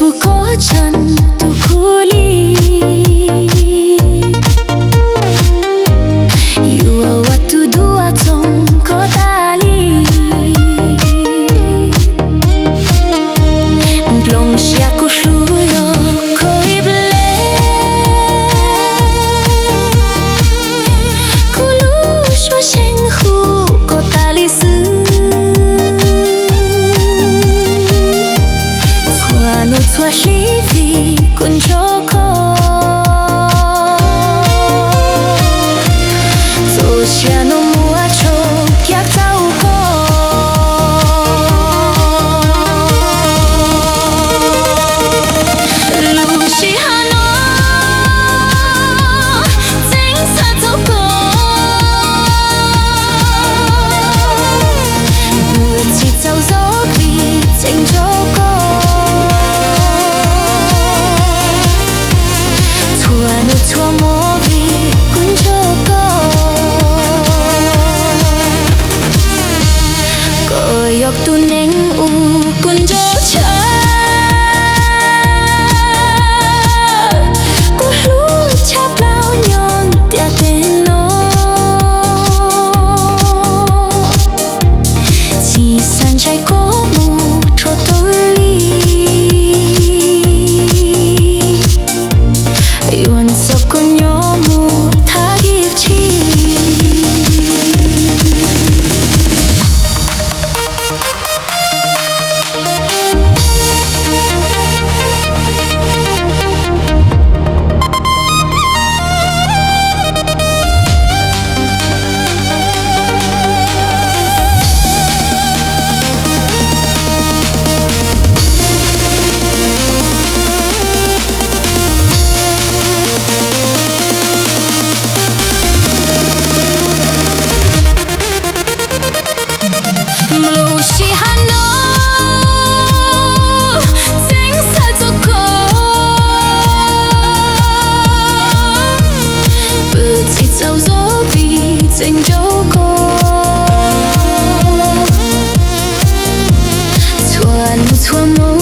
不过程都苦力。Iwa waktu dua tong kota li. Blong siaku shuyo koi ble. Kulu shua shen hu kota li su. Chua no chua shi vi kun choko. Siano mua cho kiak tau ko. Lu shi hano Zing sa tau ko. Mưa chỉ tau gió vì Zing cho ko. Thua nu thua mô vì kun cho ko. Yok tu neng u kun jo cha. Ku lu chap lao nyon tia ten no. Chỉ san chai ko mu cho tôi li. Yuan so kun yo mu tha give chi. Dành cho cô thua nu thua mô